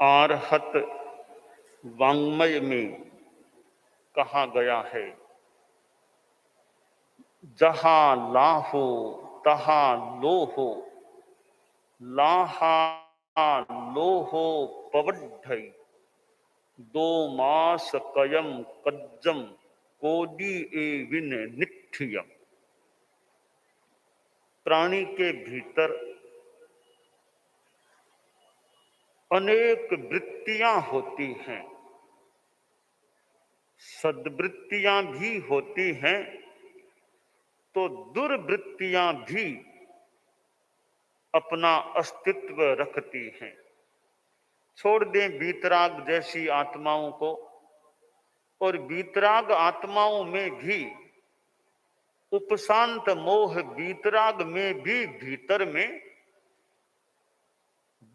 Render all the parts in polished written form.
आरहत वाङ्मय में कहा गया है, जहां लाहो तहां लोहो, लाहा लोहो पवड्ढई, दो मास कयम कज्जम कोडी ए विन निठ्ठियम। प्राणी के भीतर अनेक वृत्तियां होती हैं, सद्वृत्तियां भी होती हैं तो दुर्वृत्तियां भी अपना अस्तित्व रखती हैं। छोड़ दें वीतराग जैसी आत्माओं को, और वीतराग आत्माओं में भी उपशांत मोह वीतराग में भी भीतर में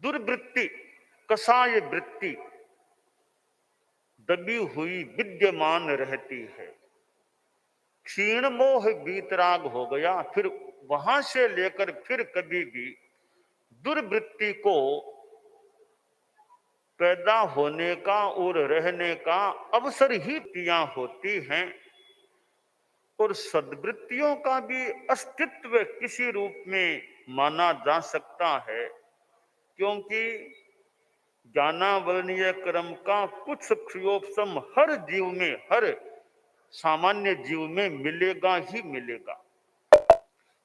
दुर्वृत्ति, कसाय वृत्ति दबी हुई विद्यमान रहती है। क्षीण मोह वीतराग हो गया, फिर वहां से लेकर फिर कभी भी दुर्वृत्ति को पैदा होने का और रहने का अवसर ही दिया होती हैं। और सद्वृत्तियों का भी अस्तित्व किसी रूप में माना जा सकता है, क्योंकि ज्ञानावरणीय क्रम का कुछ क्षयोपशम हर जीव में, हर सामान्य जीव में मिलेगा ही मिलेगा।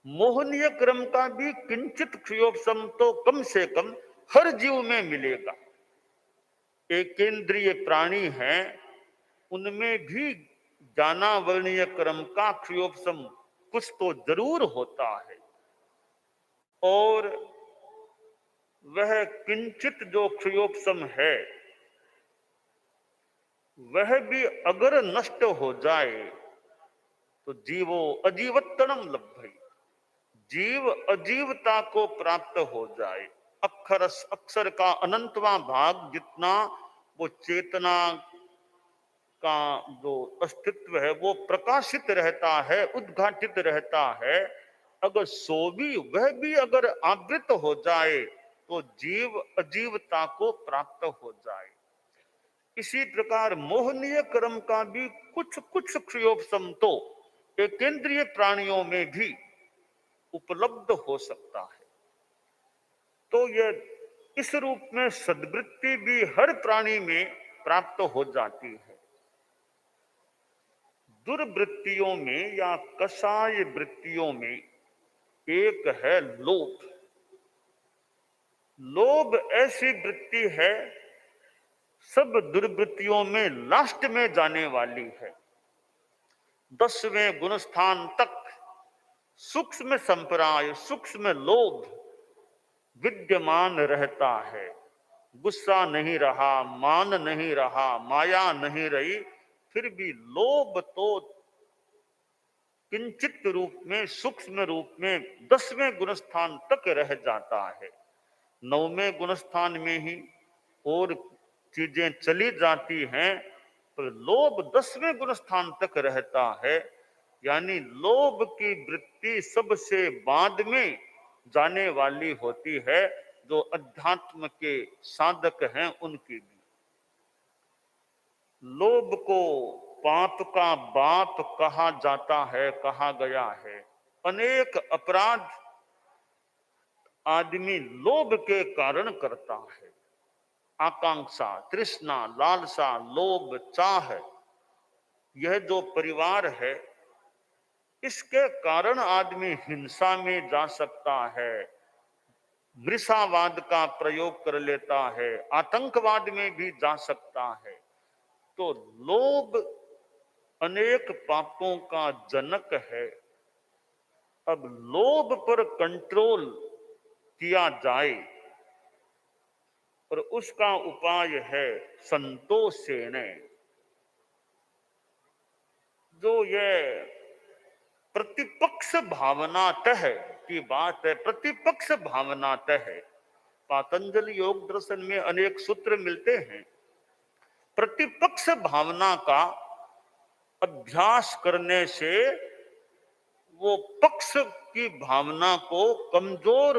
मोहनीय क्रम का भी किंचित क्षयोपशम तो कम से कम हर जीव में मिलेगा। एकेंद्रीय प्राणी हैं, उनमें भी ज्ञानावरणीय क्रम का क्षयोपशम कुछ तो जरूर होता है, और वह किंचित जो क्षयोपशम है वह भी अगर नष्ट हो जाए तो जीवो अजीवत्तरम लभ्य, जीव अजीवता को प्राप्त हो जाए। अक्षर का अनंतवां भाग जितना वो चेतना का जो अस्तित्व है वो प्रकाशित रहता है, उद्घाटित रहता है, अगर सो भी वह भी अगर आवृत हो जाए तो जीव अजीवता को प्राप्त हो जाए। इसी प्रकार मोहनीय कर्म का भी कुछ कुछ क्षयोपशम तो एकेंद्रीय प्राणियों में भी उपलब्ध हो सकता है। तो यह इस रूप में सद्वृत्ति भी हर प्राणी में प्राप्त हो जाती है। दुर्वृत्तियों में या कसाय वृत्तियों में एक है लोभ। लोभ ऐसी वृत्ति है, सब दुर्वृत्तियों में लास्ट में जाने वाली है। 10वें गुणस्थान तक सूक्ष्म संप्राय, सूक्ष्म लोभ विद्यमान रहता है। गुस्सा नहीं रहा, मान नहीं रहा, माया नहीं रही, फिर भी लोभ तो किंचित रूप में, सूक्ष्म रूप में 10वें गुणस्थान तक रह जाता है। 9वें गुणस्थान में ही और चीजें चली जाती हैं, तो लोभ 10वें गुणस्थान तक रहता है। यानी लोभ की वृत्ति सबसे बाद में जाने वाली होती है, जो अध्यात्म के साधक हैं उनकी भी। लोभ को पाप का बाप कहा जाता है, कहा गया है। अनेक अपराध आदमी लोभ के कारण करता है। आकांक्षा, तृष्णा, लालसा, लोभ, चाह, यह जो परिवार है इसके कारण आदमी हिंसा में जा सकता है, मृषावाद का प्रयोग कर लेता है, आतंकवाद में भी जा सकता है। तो लोभ अनेक पापों का जनक है। अब लोभ पर कंट्रोल किया जाए और उसका उपाय है संतोषेण। जो ये प्रतिपक्ष भावनातः की बात है, प्रतिपक्ष भावनातः, पातंजलि योग दर्शन में अनेक सूत्र मिलते हैं। प्रतिपक्ष भावना का अभ्यास करने से वो पक्ष की भावना को कमजोर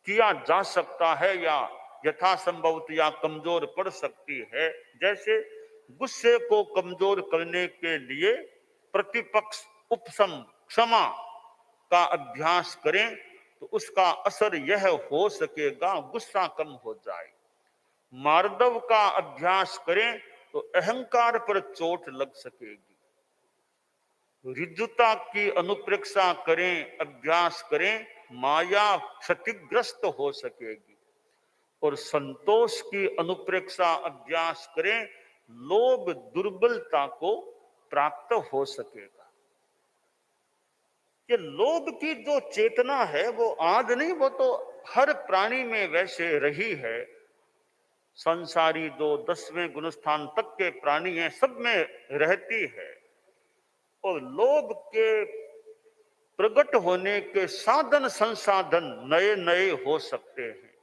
किया जा सकता है या यथासंभव या कमजोर पड़ सकती है। जैसे गुस्से को कमजोर करने के लिए प्रतिपक्ष उपशम क्षमा का अभ्यास करें तो उसका असर यह हो सकेगा गुस्सा कम हो जाए। मार्दव का अभ्यास करें तो अहंकार पर चोट लग सकेगी। ऋजुता की अनुप्रेक्षा करें, अभ्यास करें, माया क्षतिग्रस्त हो सकेगी। और संतोष की अनुप्रेक्षा अभ्यास करें, लोभ दुर्बलता को प्राप्त हो सकेगा। ये लोभ की जो चेतना है वो आज नहीं, वो तो हर प्राणी में वैसे रही है। संसारी जो 10वें गुणस्थान तक के प्राणी हैं सब में रहती है। और लोभ के प्रकट होने के साधन संसाधन नए नए हो सकते हैं।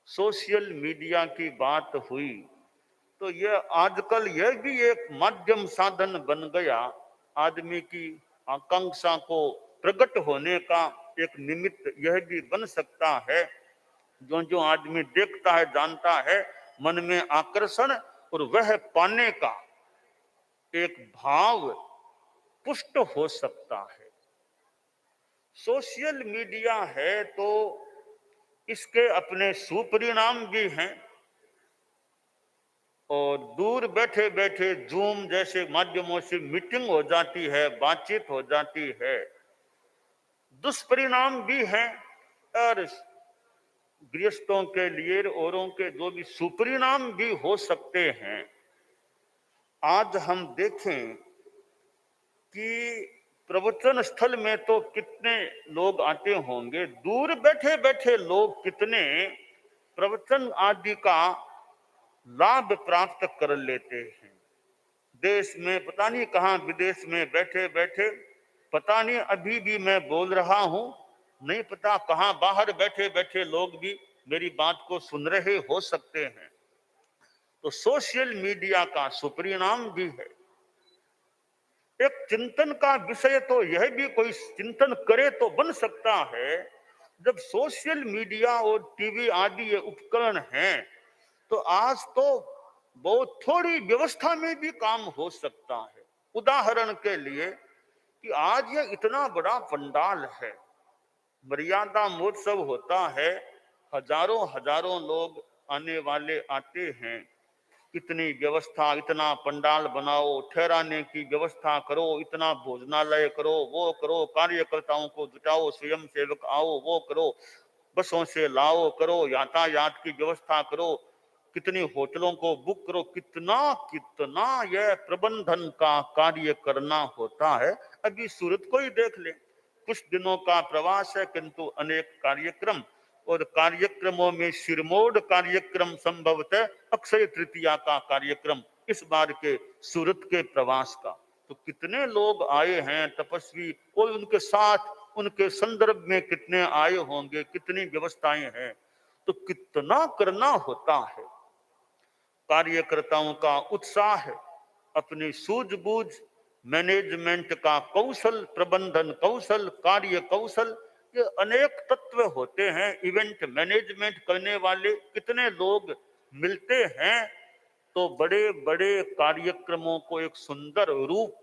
सोशल मीडिया की बात हुई तो यह आजकल यह भी एक माध्यम साधन बन गया। आदमी की आकांक्षा को प्रकट होने का एक निमित्त यह भी बन सकता है। जो जो आदमी देखता है, जानता है, मन में आकर्षण और वह पाने का एक भाव पुष्ट हो सकता है। सोशल मीडिया है तो इसके अपने सुपरिणाम भी हैं। और दूर बैठे बैठे जूम जैसे माध्यमों से मीटिंग हो जाती है, बातचीत हो जाती है। दुष्परिणाम भी हैं। और गृहस्थों के लिए औरों के जो भी सुपरिणाम भी हो सकते हैं। आज हम देखें कि प्रवचन स्थल में तो कितने लोग आते होंगे, दूर बैठे बैठे लोग कितने प्रवचन आदि का लाभ प्राप्त कर लेते हैं। देश में पता नहीं कहां, विदेश में बैठे बैठे पता नहीं अभी भी मैं बोल रहा हूं, नहीं पता कहां बाहर बैठे बैठे लोग भी मेरी बात को सुन रहे हो सकते हैं। तो सोशल मीडिया का सुपरिणाम भी है। एक चिंतन का विषय तो यह भी कोई चिंतन करे तो बन सकता है। जब सोशल मीडिया और टीवी आदि ये उपकरण हैं तो आज तो बहुत थोड़ी व्यवस्था में भी काम हो सकता है। उदाहरण के लिए कि आज ये इतना बड़ा पंडाल है, मर्यादा महोत्सव होता है, हजारों हजारों लोग आने वाले आते हैं। इतनी व्यवस्था, इतना पंडाल बनाओ, ठहराने की व्यवस्था करो, इतना भोजनालय करो, वो करो, कार्यकर्ताओं को जुटाओ, स्वयं सेवक आओ, वो करो, बसों से लाओ करो, यातायात की व्यवस्था करो, कितनी होटलों को बुक करो, कितना कितना यह प्रबंधन का कार्य करना होता है। अभी सूरत को ही देख ले, कुछ दिनों का प्रवास है किंतु अनेक कार्यक्रम, और कार्यक्रमों में सिरमौर कार्यक्रम संभवतः अक्षय तृतीया का कार्यक्रम इस बार के सूरत के प्रवास का। तो कितने लोग आए हैं तपस्वी, और उनके साथ उनके संदर्भ में कितने आए होंगे, कितनी व्यवस्थाएं हैं। तो कितना करना होता है। कार्यकर्ताओं का उत्साह, अपनी सूझबूझ, मैनेजमेंट का कौशल, प्रबंधन कौशल, कार्य कौशल, ये अनेक तत्व होते हैं। इवेंट मैनेजमेंट करने वाले कितने लोग मिलते हैं तो बड़े बड़े कार्यक्रमों को एक सुंदर रूप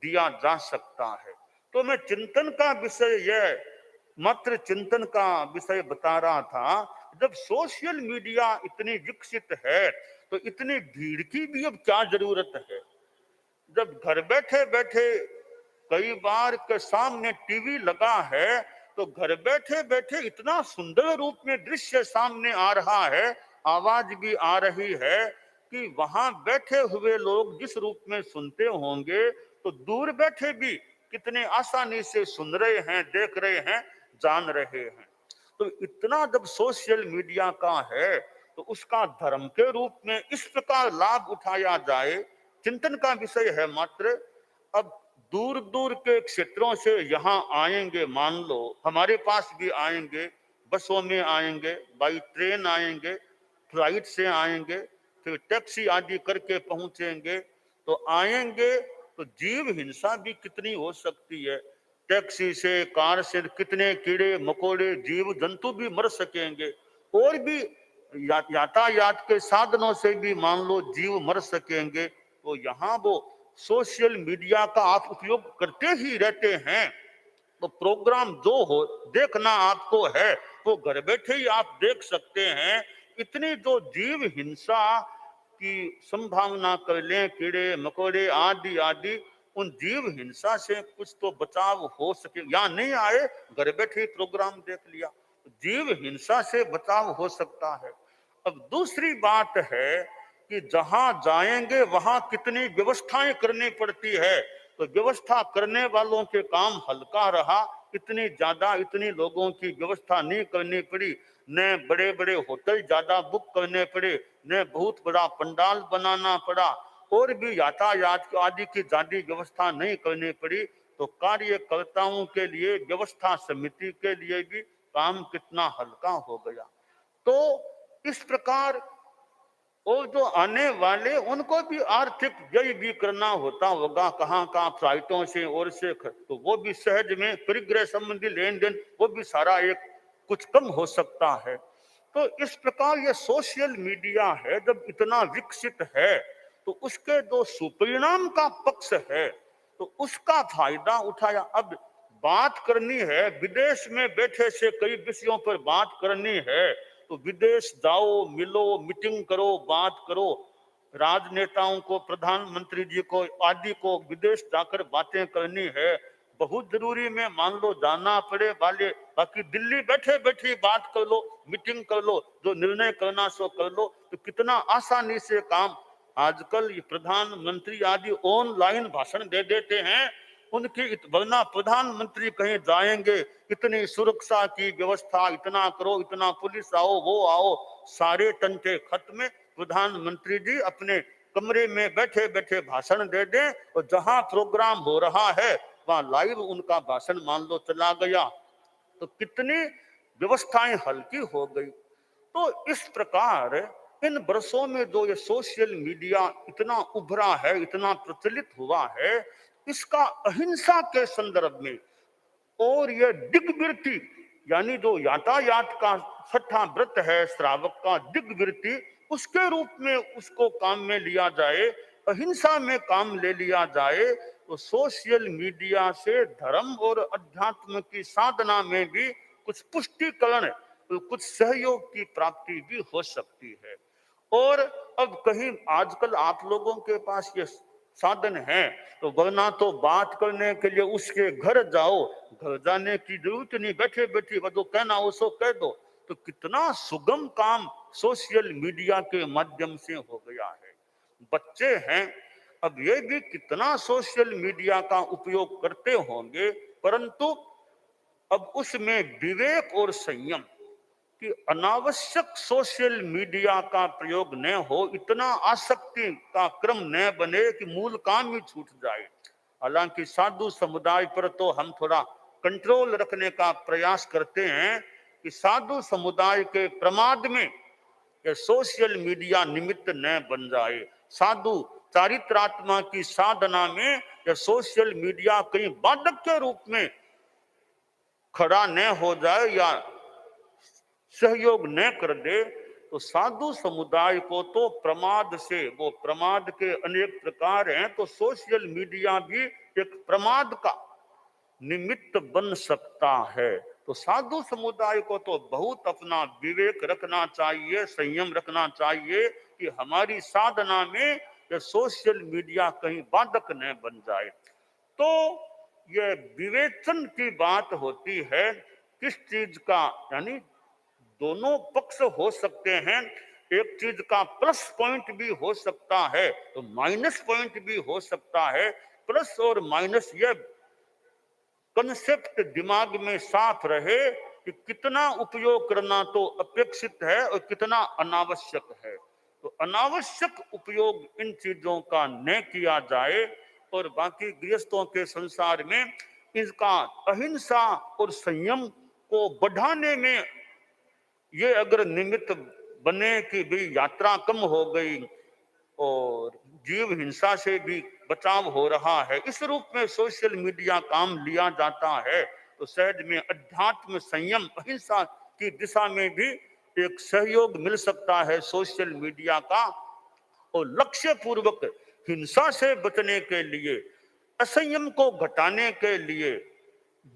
दिया जा सकता है। तो मैं चिंतन का विषय, यह मात्र चिंतन का विषय बता रहा था। जब सोशल मीडिया इतनी विकसित है तो इतनी भीड़ की भी अब क्या जरूरत है। जब घर बैठे बैठे कई बार के सामने टीवी लगा है तो घर बैठे बैठे इतना सुंदर रूप में दृश्य सामने आ रहा है, आवाज भी आ रही है कि वहां बैठे हुए लोग जिस रूप में सुनते होंगे तो दूर बैठे भी कितने आसानी से सुन रहे हैं, देख रहे हैं, जान रहे हैं। तो इतना जब सोशल मीडिया का है तो उसका धर्म के रूप में इस प्रकार लाभ उठाया जाए, चिंतन का विषय है मात्र। अब दूर दूर के क्षेत्रों से यहाँ आएंगे, मान लो हमारे पास भी आएंगे, बसों में आएंगे, बाई ट्रेन आएंगे, फ्लाइट से आएंगे, फिर टैक्सी आदि करके पहुंचेंगे। तो आएंगे तो जीव हिंसा भी कितनी हो सकती है। टैक्सी से, कार से कितने कीड़े मकोड़े जीव जंतु भी मर सकेंगे। और भी यातायात के साधनों से भी मान लो जीव मर सकेंगे, तो यहाँ वो सोशल मीडिया का आप उपयोग करते ही रहते हैं, तो प्रोग्राम जो हो देखना आपको है वो घर बैठे ही आप देख सकते हैं। इतनी जो जीव हिंसा की संभावना कर लें, कीड़े मकोड़े आदि आदि, उन जीव हिंसा से कुछ तो बचाव हो सके, या नहीं आए घर बैठे ही प्रोग्राम देख लिया, जीव हिंसा से बचाव हो सकता है। अब दूसरी बात है कि जहां जाएंगे वहां कितनी व्यवस्थाएं करनी पड़ती है, तो व्यवस्था करने वालों के काम हल्का रहा, इतनी ज्यादा इतनी लोगों की व्यवस्था नहीं करनी पड़ी, न बड़े बड़े होटल ज्यादा बुक करने पड़े, न बहुत बड़ा पंडाल बनाना पड़ा, और भी यातायात आदि की ज्यादा व्यवस्था नहीं करनी पड़ी, तो कार्यकर्ताओं के लिए, व्यवस्था समिति के लिए भी काम कितना हल्का हो गया। तो इस प्रकार, और जो आने वाले उनको भी आर्थिक व्यय भी करना होता होगा, कहाँ कहाँ फ्लाइटों से और से, तो वो भी सहज में परिग्रह संबंधी लेन देन वो भी सारा एक कुछ कम हो सकता है। तो इस प्रकार ये सोशल मीडिया है जब इतना विकसित है, तो उसके जो सुपरिणाम का पक्ष है तो उसका फायदा उठाया। अब बात करनी है, विदेश में बैठे से कई विषयों पर बात करनी है, तो विदेश जाओ, मिलो, मीटिंग करो, बात करो, राजनेताओं को, प्रधानमंत्री जी को आदि को विदेश जाकर बातें करनी है, बहुत जरूरी में मान लो जाना पड़े वाले, बाकी दिल्ली बैठे बैठे बात कर लो, मीटिंग कर लो, जो निर्णय करना सो कर लो, तो कितना आसानी से काम। आजकल ये प्रधानमंत्री आदि ऑनलाइन भाषण दे देते हैं, उनकी वरना प्रधानमंत्री कहीं जाएंगे, इतनी सुरक्षा की व्यवस्था, इतना करो, इतना पुलिस आओ, वो आओ, सारे टंटे खत्म, प्रधानमंत्री जी अपने कमरे में बैठे बैठे भाषण दे दें, और जहां प्रोग्राम हो रहा है वहां लाइव उनका भाषण मान लो चला गया, तो कितनी व्यवस्थाएं हल्की हो गई। तो इस प्रकार इन वर्षों में जो ये सोशल मीडिया इतना उभरा है, इतना प्रचलित हुआ है, इसका अहिंसा के संदर्भ में, और यह दिग्वृत्ति यानी जो यातायात का छठा व्रत है श्रावक का, दिग्वृत्ति उसके रूप में उसको काम में लिया जाए, अहिंसा में काम ले लिया जाए, तो सोशल मीडिया से धर्म और अध्यात्म की साधना में भी कुछ पुष्टिकरण, कुछ सहयोग की प्राप्ति भी हो सकती है। और अब कहीं आजकल आप लोगों के पास ये साधन है, तो वरना तो बात करने के लिए उसके घर जाओ, घर जाने की जरूरत नहीं, बैठे बैठे वो जो कहना उसको कह दो, तो कितना सुगम काम सोशल मीडिया के माध्यम से हो गया है। बच्चे हैं, अब ये भी कितना सोशल मीडिया का उपयोग करते होंगे, परंतु अब उसमें विवेक और संयम कि अनावश्यक सोशल मीडिया का प्रयोग न हो, इतना आसक्ति का क्रम न बने कि मूल काम ही छूट जाए। हालांकि साधु समुदाय पर तो हम थोड़ा कंट्रोल रखने का प्रयास करते हैं कि साधु समुदाय के प्रमाद में ये सोशल मीडिया निमित्त न बन जाए, साधु चारित्रात्मा की साधना में ये सोशल मीडिया कहीं बाधक के रूप में खड़ा न हो जाए या सहयोग न कर दे। तो साधु समुदाय को तो प्रमाद से, वो प्रमाद के अनेक प्रकार हैं, तो सोशल मीडिया भी एक प्रमाद का निमित्त बन सकता है। तो साधु समुदाय को तो बहुत अपना विवेक रखना चाहिए, संयम रखना चाहिए कि हमारी साधना में ये सोशल मीडिया कहीं बाधक न बन जाए। तो ये विवेचन की बात होती है किस चीज का, यानी दोनों पक्ष हो सकते हैं, एक चीज का प्लस पॉइंट भी हो सकता है तो माइनस पॉइंट भी हो सकता है। प्लस और माइनस ये कंसेप्ट दिमाग में साफ रहे कि कितना उपयोग करना तो अपेक्षित है और कितना अनावश्यक है। तो अनावश्यक उपयोग इन चीजों का न किया जाए, और बाकी गृहस्थों के संसार में इसका अहिंसा और संयम को बढ़ाने में ये अगर निमित्त बने कि भी यात्रा कम हो गई और जीव हिंसा से भी बचाव हो रहा है, इस रूप में सोशल मीडिया काम लिया जाता है, तो सहज में अध्यात्म संयम अहिंसा की दिशा में भी एक सहयोग मिल सकता है सोशल मीडिया का, और लक्ष्य पूर्वक हिंसा से बचने के लिए, असंयम को घटाने के लिए,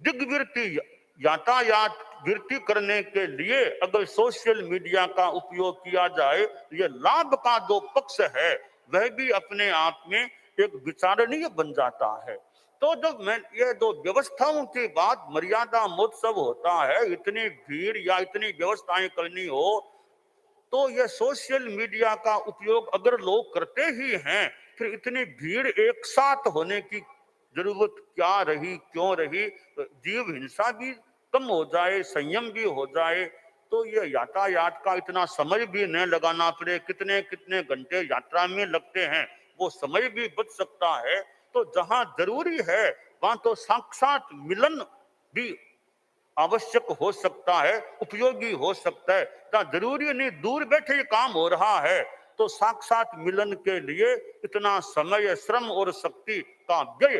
दिग्वृत्ति यातायात वृत्ति करने के लिए अगर सोशल मीडिया का उपयोग किया जाए, ये लाभ का जो पक्ष है वह भी अपने आप में एक विचारणीय बन जाता है। तो जब मैं ये दो व्यवस्थाओं की बात, मर्यादा महोत्सव होता है, इतनी भीड़ या इतनी व्यवस्थाएं करनी हो, तो यह सोशल मीडिया का उपयोग अगर लोग करते ही हैं, फिर इतनी भीड़ एक साथ होने की जरूरत क्या रही, क्यों रही? जीव हिंसा भी कम हो जाए, संयम भी हो जाए, तो ये यातायात का इतना समय भी न लगाना पड़े, कितने कितने घंटे यात्रा में लगते हैं, वो समय भी बच सकता है। तो जहां जरूरी है वहां तो साक्षात मिलन भी आवश्यक हो सकता है, उपयोगी हो सकता है। ना जरूरी नहीं दूर बैठे ये काम हो रहा है, तो साक्षात मिलन के लिए इतना समय, श्रम और शक्ति का व्यय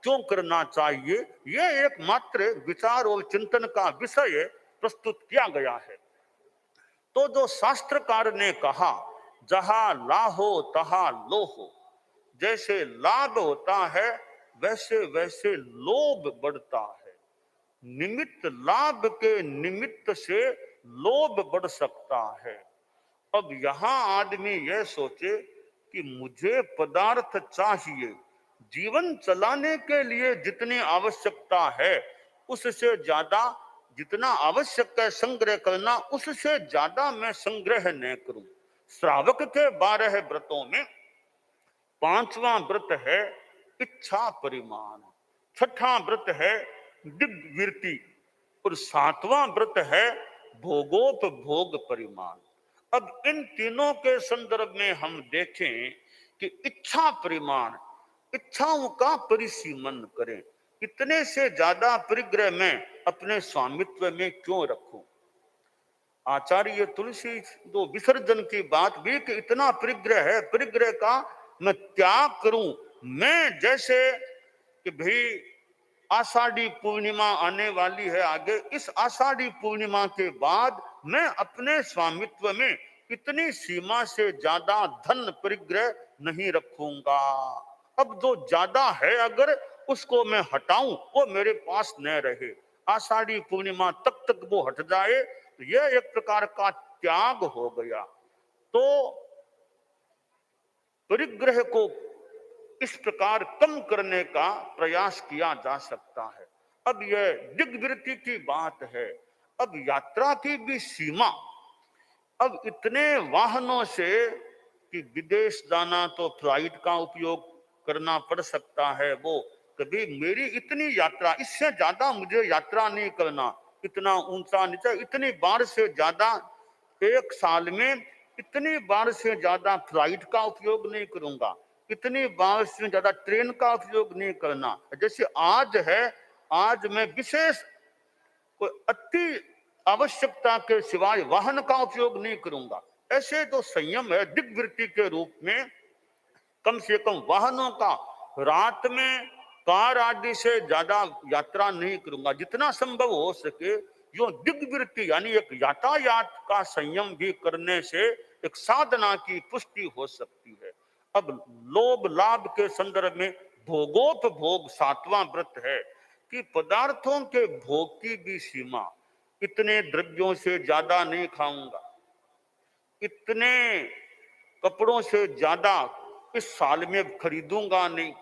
क्यों करना चाहिए? ये एकमात्र विचार और चिंतन का विषय प्रस्तुत किया गया है। तो जो शास्त्रकार ने कहा, जहां लाहो तहां लोहो, जैसे लाभ होता है वैसे वैसे लोभ बढ़ता है। निमित्त लाभ के निमित्त से लोभ बढ़ सकता है। अब यहां आदमी यह सोचे कि मुझे पदार्थ चाहिए, जीवन चलाने के लिए जितनी आवश्यकता है उससे ज्यादा, जितना आवश्यक है संग्रह करना, उससे ज्यादा मैं संग्रह न करूं। श्रावक के 12 व्रतों में 5वां व्रत है इच्छा परिमाण, छठा व्रत है दिग्वृत्ति और 7वां व्रत है भोगोपभोग परिमाण। अब इन तीनों के संदर्भ में हम देखें कि इच्छा परिमाण, इच्छाओं का परिसीमन करें। इतने से ज्यादा परिग्रह में अपने स्वामित्व में क्यों रखूं? आचार्य तुलसी तो विसर्जन की बात भी कि इतना परिग्रह है, परिग्रह का मैं त्याग करूं। मैं जैसे कि भाई आषाढ़ी पूर्णिमा आने वाली है आगे, इस आषाढ़ी पूर्णिमा के बाद मैं अपने स्वामित्व में इतनी सीमा से ज्यादा धन परिग्रह नहीं रखूंगा। अब जो ज्यादा है अगर उसको मैं हटाऊं, वो मेरे पास न रहे, आषाढ़ी पूर्णिमा तक वो हट जाए, तो यह एक प्रकार का त्याग हो गया। तो परिग्रह को इस प्रकार कम करने का प्रयास किया जा सकता है। अब यह दिग्वृत्ति की बात है। अब यात्रा की भी सीमा, अब इतने वाहनों से कि विदेश जाना तो फ्लाइट का उपयोग करना पड़ सकता है, वो कभी मेरी इतनी यात्रा, इससे ज्यादा मुझे यात्रा नहीं करना, इतना ऊंचा नीचा, इतनी बार से ज्यादा एक साल में इतनी बार से ज्यादा फ्लाइट का उपयोग नहीं करूंगा, इतनी बार से ज्यादा ट्रेन का उपयोग नहीं करना। जैसे आज है, आज मैं विशेष कोई अति आवश्यकता के सिवाय वाहन का उपयोग नहीं करूंगा। ऐसे जो संयम है दिग्वृत्ति के रूप में, कम से कम वाहनों का रात में कार आदि से ज्यादा यात्रा नहीं करूंगा, जितना संभव हो सके। यो दिग्वृत्ति यानी एक यातायात का संयम भी करने से एक साधना की पुष्टि हो सकती है। अब लोभ लाभ के संदर्भ में भोगोपभोग 7वां व्रत है कि पदार्थों के भोग की भी सीमा, इतने द्रव्यों से ज्यादा नहीं खाऊंगा, इतने कपड़ों से ज्यादा इस साल में खरीदूंगा नहीं।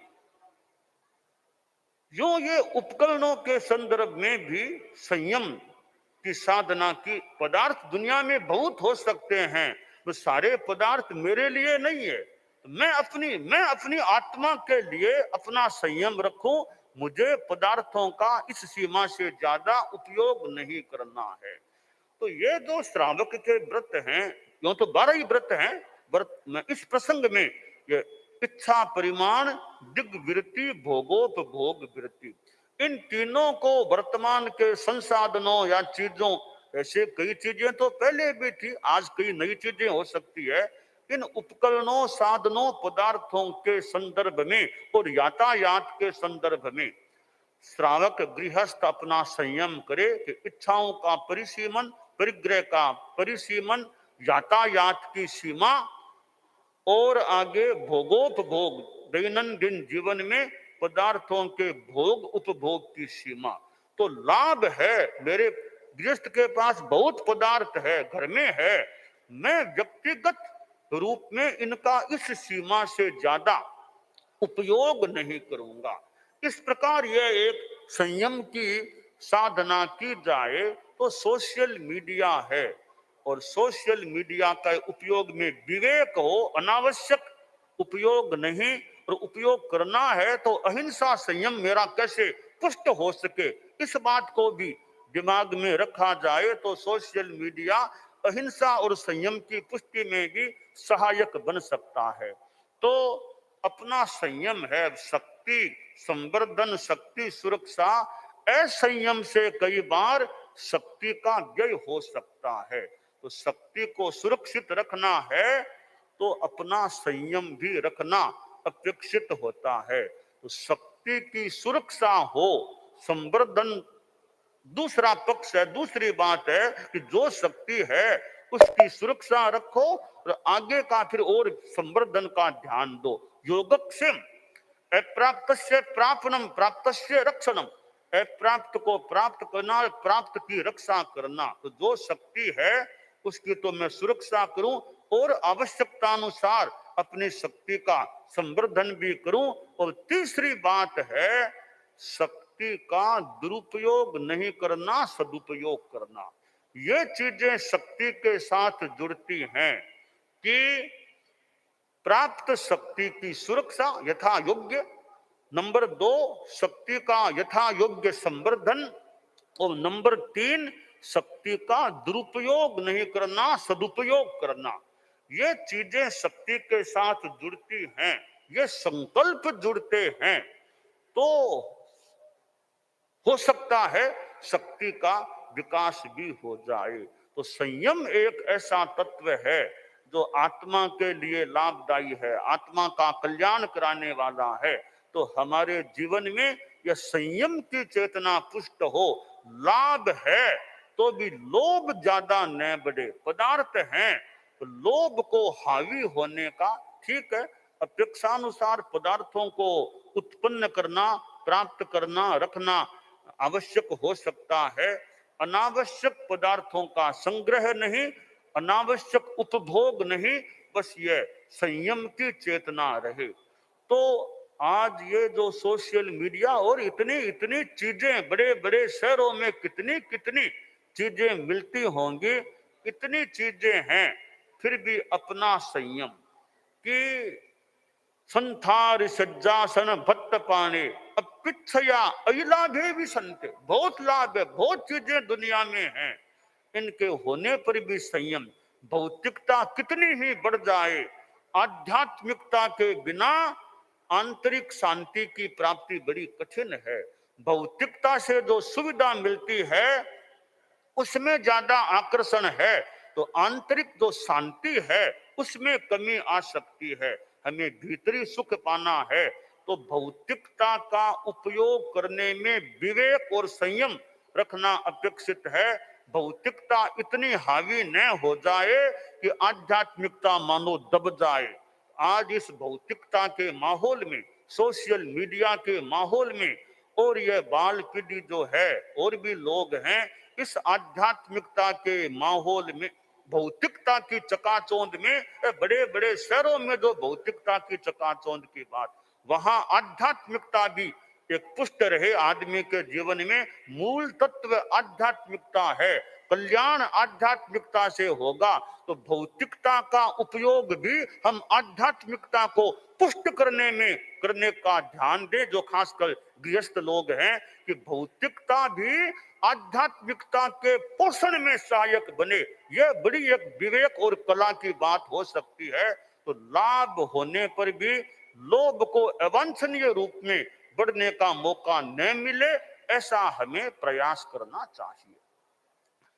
जो ये उपकरणों के संदर्भ में भी संयम की साधना की, पदार्थ दुनिया में बहुत हो सकते हैं, तो सारे पदार्थ मेरे लिए नहीं है। मैं अपनी आत्मा के लिए अपना संयम रखूं, मुझे पदार्थों का इस सीमा से ज्यादा उपयोग नहीं करना है। तो ये जो श्रावक के व्रत हैं, यूं तो 12 ही व्रत हैं, व्रत में इस प्रसंग में ये इच्छा परिमाण, दिग्वृत्ति, भोगोपभोग वृत्ति, इन तीनों को वर्तमान के संसाधनों या चीजों, ऐसे कई चीजें तो पहले भी थी, आज कई नई चीजें हो सकती है, इन उपकरणों साधनों पदार्थों के संदर्भ में और यातायात के संदर्भ में श्रावक गृहस्थ अपना संयम करे कि इच्छाओं का परिसीमन, परिग्रह का परिसीमन, यातायात की सीमा और आगे भोगोपभोग, दैनंदिन जीवन में पदार्थों के भोग उपभोग की सीमा। तो लाभ है, मेरे गृहस्थ के पास बहुत पदार्थ है, घर में है, मैं व्यक्तिगत रूप में इनका इस सीमा से ज्यादा उपयोग नहीं करूंगा। इस प्रकार यह एक संयम की साधना की जाए तो सोशल मीडिया है, और सोशल मीडिया का उपयोग में विवेक हो, अनावश्यक उपयोग नहीं, और उपयोग करना है तो अहिंसा संयम मेरा कैसे पुष्ट हो सके, इस बात को भी दिमाग में रखा जाए तो सोशल मीडिया अहिंसा और संयम की पुष्टि में भी सहायक बन सकता है। तो अपना संयम है, शक्ति संवर्धन, शक्ति सुरक्षा, असंयम से कई बार शक्ति का व्यय हो सकता है। तो शक्ति को सुरक्षित रखना है तो अपना संयम भी रखना अपेक्षित होता है। तो शक्ति की सुरक्षा हो, संवर्धन दूसरा पक्ष है, दूसरी बात है कि जो शक्ति है उसकी सुरक्षा रखो और आगे का फिर और संवर्धन का ध्यान दो। योगक्षेम, अप्राप्तस्य प्रापणम प्राप्तस्य रक्षणम, अप्राप्त को प्राप्त करना, प्राप्त की रक्षा करना। तो जो शक्ति है उसकी तो मैं सुरक्षा करूं और आवश्यकतानुसार अपनी शक्ति का संवर्धन भी करूं। और तीसरी बात है शक्ति का दुरुपयोग नहीं करना, सदुपयोग करना। ये चीजें शक्ति के साथ जुड़ती हैं कि प्राप्त शक्ति की सुरक्षा यथा योग्य, नंबर 2 शक्ति का यथा योग्य संवर्धन, और नंबर 3 शक्ति का दुरुपयोग नहीं करना, सदुपयोग करना। ये चीजें शक्ति के साथ जुड़ती हैं, ये संकल्प जुड़ते हैं तो हो सकता है शक्ति का विकास भी हो जाए। तो संयम एक ऐसा तत्व है जो आत्मा के लिए लाभदायी है, आत्मा का कल्याण कराने वाला है। तो हमारे जीवन में यह संयम की चेतना पुष्ट हो, लाभ है तो भी लोभ ज्यादा न बढ़े। पदार्थ हैं तो लोभ को हावी होने का, ठीक है, अपेक्षानुसार पदार्थों को उत्पन्न करना, प्राप्त करना, रखना आवश्यक हो सकता है। अनावश्यक पदार्थों का संग्रह नहीं, अनावश्यक उपभोग नहीं, बस ये संयम की चेतना रहे। तो आज ये जो सोशल मीडिया और इतनी इतनी चीजें, बड़े बड़े शहरों में कितनी कितनी चीजें मिलती होंगी, इतनी चीजें हैं, फिर भी अपना संयम कि संथार सज्जासन भट्ट पाने अपिच्छया अलाभे भी संते। बहुत लाभ है, बहुत चीजें दुनिया में हैं, इनके होने पर भी संयम। भौतिकता कितनी ही बढ़ जाए, आध्यात्मिकता के बिना आंतरिक शांति की प्राप्ति बड़ी कठिन है। भौतिकता से जो सुविधा मिलती है उसमें ज्यादा आकर्षण है, तो आंतरिक जो शांति है उसमें कमी आ सकती है। हमें भीतरी सुख पाना है तो भौतिकता का उपयोग करने में विवेक और संयम रखना अपेक्षित है। भौतिकता इतनी हावी न हो जाए कि आध्यात्मिकता मानो दब जाए। आज इस भौतिकता के माहौल में, सोशल मीडिया के माहौल में, और यह बाल पीढ़ी जो है और भी लोग हैं, इस आध्यात्मिकता के माहौल में, भौतिकता की चकाचौंध में, बड़े बड़े शहरों में जो भौतिकता की चकाचौंध की बात, वहां आध्यात्मिकता भी एक पुष्ट रहे आदमी के जीवन में। मूल तत्व आध्यात्मिकता है, कल्याण आध्यात्मिकता से होगा। तो भौतिकता का उपयोग भी हम आध्यात्मिकता को पुष्ट करने में करने का ध्यान दें, जो खासकर गृहस्थ लोग हैं, कि भौतिकता भी आध्यात्मिकता के पोषण में सहायक बने। यह बड़ी एक विवेक और कला की बात हो सकती है। तो लाभ होने पर भी लोभ को अवांछनीय रूप में बढ़ने का मौका न मिले, ऐसा हमें प्रयास करना चाहिए।